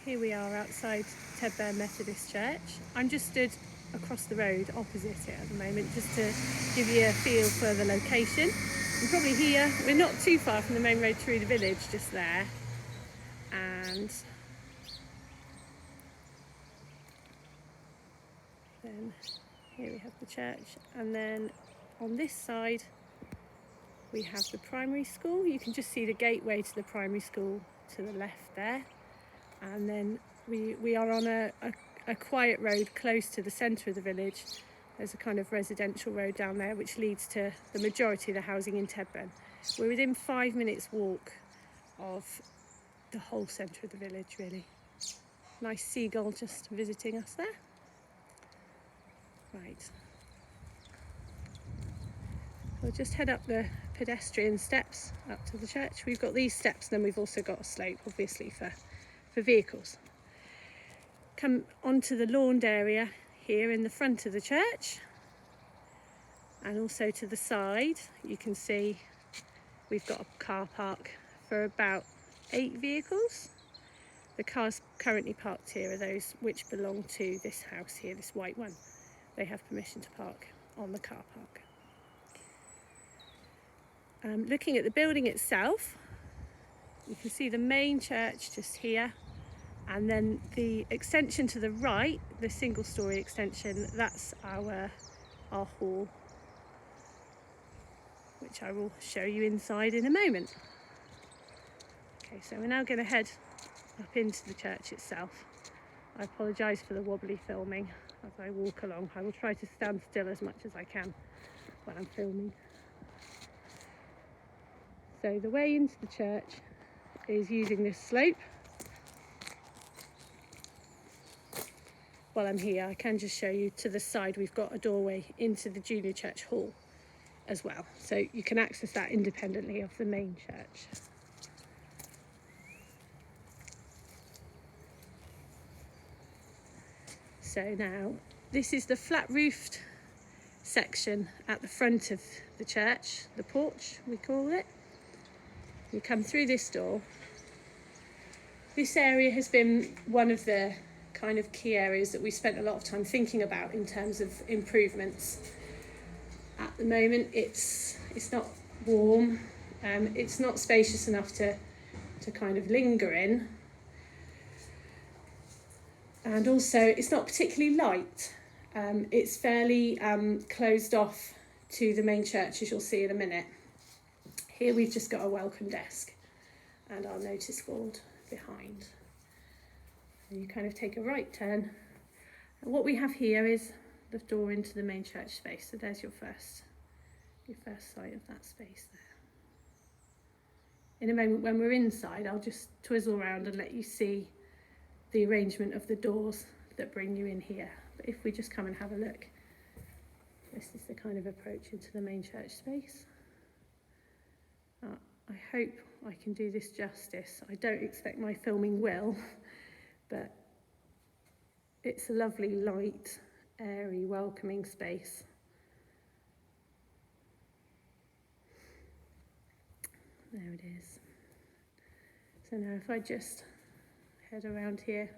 Here we are outside Tedburn Methodist Church. I'm just stood across the road opposite it at the moment, just to give you a feel for the location. And probably here, we're not too far from the main road through the village, just there. And then here we have the church, and then on this side we have the primary school. You can just see the gateway to the primary school to the left there. And then we are on a quiet road close to the centre of the village. There's a kind of residential road down there which leads to the majority of the housing in Tedburn. We're within 5 minutes walk of the whole centre of the village, really. Nice seagull just visiting us there. Right. We'll just head up the pedestrian steps up to the church. We've got these steps, and then we've also got a slope, obviously, for vehicles. Come onto the lawned area here in the front of the church, and also to the side you can see we've got a car park for about 8 vehicles. The cars currently parked here are those which belong to this house here, this white one. They have permission to park on the car park. Looking at the building itself, you can see the main church just here, and then the extension to the right, the single-storey extension, that's our hall, which I will show you inside in a moment. Okay, so we're now going to head up into the church itself. I apologise for the wobbly filming as I walk along. I will try to stand still as much as I can when I'm filming. So the way into the church is using this slope. While I'm here, I can just show you to the side we've got a doorway into the junior church hall as well, so you can access that independently of the main church. So now this is the flat roofed section at the front of the church, the porch we call it. You come through this door. This area has been one of the kind of key areas that we spent a lot of time thinking about in terms of improvements. At the moment it's not warm, it's not spacious enough to kind of linger in, and also it's not particularly light. It's fairly closed off to the main church, as you'll see in a minute. Here we've just got a welcome desk and our notice board behind. And you kind of take a right turn, and what we have here is the door into the main church space. So there's your first sight of that space there. In a moment when we're inside, I'll just twizzle around and let you see the arrangement of the doors that bring you in here. But if we just come and have a look, this is the kind of approach into the main church space. I hope I can do this justice. I don't expect my filming will, but it's a lovely, light, airy, welcoming space. There it is. So now if I just head around here,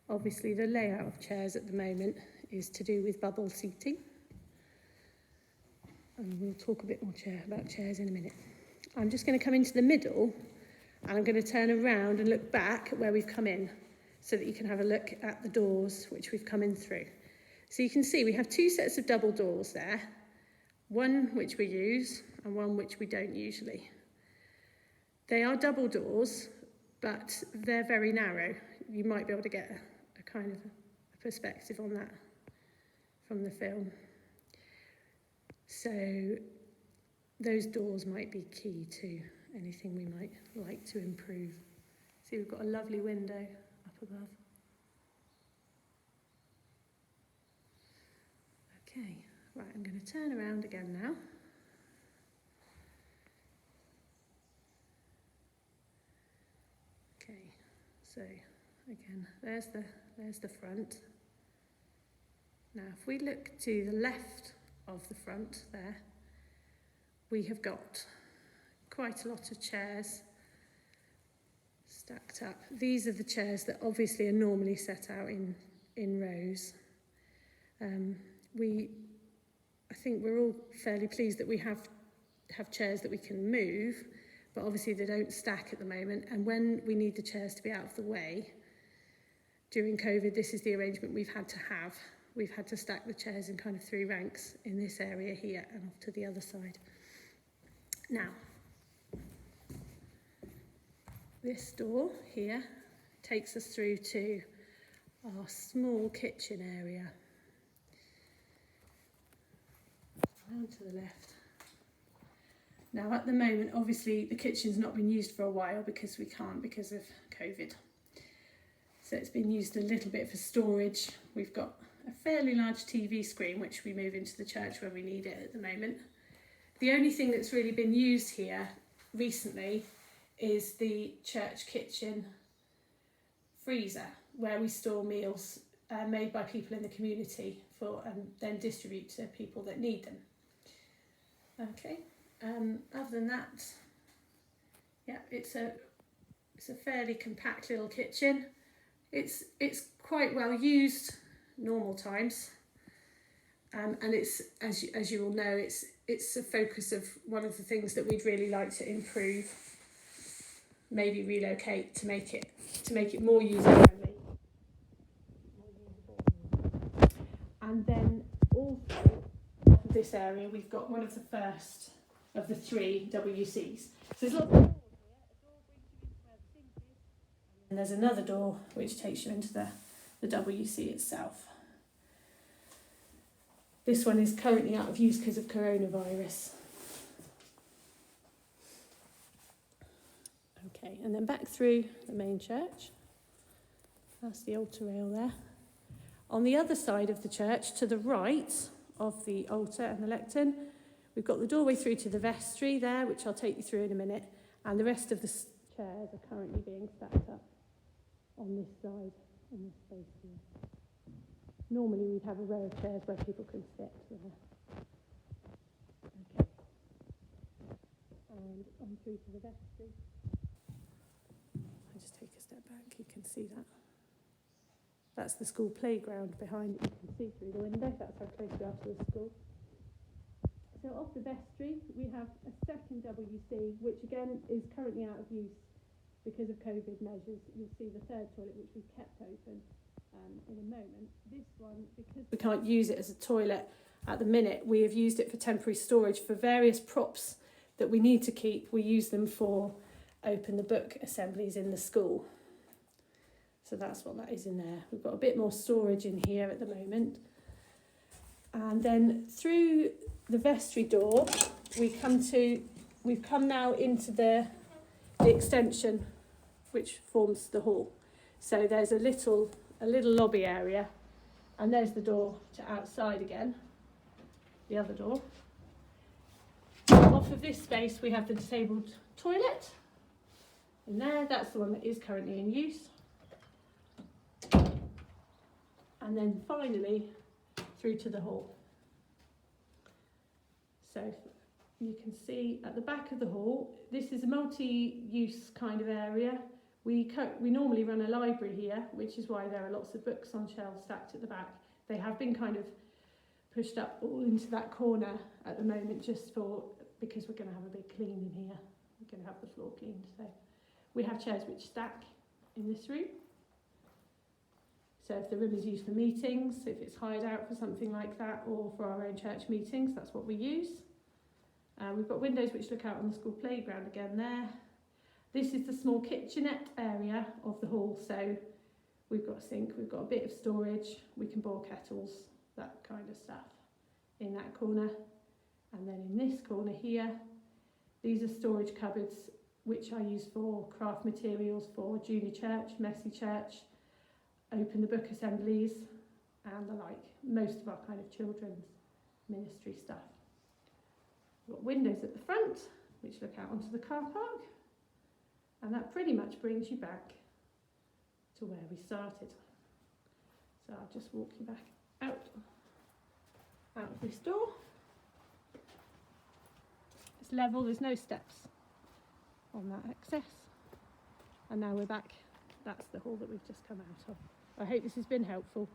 obviously the layout of chairs at the moment is to do with bubble seating. And we'll talk a bit more about chairs in a minute. I'm just going to come into the middle, and I'm going to turn around and look back at where we've come in, so that you can have a look at the doors which we've come in through. So you can see we have 2 sets of double doors there, one which we use and one which we don't usually. They are double doors, but they're very narrow. You might be able to get a kind of a perspective on that from the film. So those doors might be key to anything we might like to improve. See, we've got a lovely window up above. Okay, right, I'm going to turn around again now. Okay, so again, there's the front. Now, if we look to the left of the front there, we have got quite a lot of chairs stacked up. These are the chairs that obviously are normally set out in rows. I think we're all fairly pleased that we have chairs that we can move, but obviously they don't stack at the moment. And when we need the chairs to be out of the way, during COVID, this is the arrangement we've had to have. We've had to stack the chairs in kind of 3 ranks in this area here and off to the other side. Now, this door here takes us through to our small kitchen area. Round to the left. Now at the moment, obviously the kitchen's not been used for a while because we can't because of COVID. So it's been used a little bit for storage. We've got a fairly large TV screen which we move into the church when we need it at the moment. The only thing that's really been used here recently is the church kitchen freezer where we store meals made by people in the community for and then distribute to people that need them. Okay, other than that, yeah, it's a fairly compact little kitchen. It's quite well used normal times, and it's as you all know, it's a focus of one of the things that we'd really like to improve, maybe relocate to make it more user friendly. And then also this area we've got one of the first of the 3 WCs. So there's lots of doors here. A door brings you into where the sink is, and there's another door which takes you into the WC itself. This one is currently out of use because of coronavirus. Okay, and then back through the main church. That's the altar rail there. On the other side of the church, to the right of the altar and the lectern, we've got the doorway through to the vestry there, which I'll take you through in a minute, and the rest of the chairs are currently being stacked up on this side, in this space here. Normally we'd have a row of chairs where people can sit there. Okay. And on through to the vestry. I'll just take a step back, you can see that. That's the school playground behind it, you can see through the window, that's how close we are to the school. So off the vestry, we have a second WC, which again is currently out of use because of COVID measures. You'll see the third toilet, which we've kept open in a moment. This one, because we can't use it as a toilet at the minute, we have used it for temporary storage for various props that we need to keep. We use them for open the book assemblies in the school. So that's what that is in there. We've got a bit more storage in here at the moment. And then through the vestry door, we've come now into the extension which forms the hall. So there's a little lobby area, and there's the door to outside again, the other door. Off of this space we have the disabled toilet in there, that's the one that is currently in use. And then finally through to the hall. So you can see at the back of the hall, this is a multi-use kind of area. We normally run a library here, which is why there are lots of books on shelves stacked at the back. They have been kind of pushed up all into that corner at the moment because we're going to have a big clean in here. We're going to have the floor cleaned. So we have chairs which stack in this room. So if the room is used for meetings, if it's hired out for something like that, or for our own church meetings, that's what we use. We've got windows which look out on the school playground again there. This is the small kitchenette area of the hall, so we've got a sink, we've got a bit of storage, we can boil kettles, that kind of stuff in that corner. And then in this corner here, these are storage cupboards which I use for craft materials for junior church, messy church, open the book assemblies and the like, most of our kind of children's ministry stuff. We've got windows at the front which look out onto the car park, and that pretty much brings you back to where we started. So I'll just walk you back out of this door. It's level, there's no steps on that access. And now we're back. That's the hall that we've just come out of. I hope this has been helpful.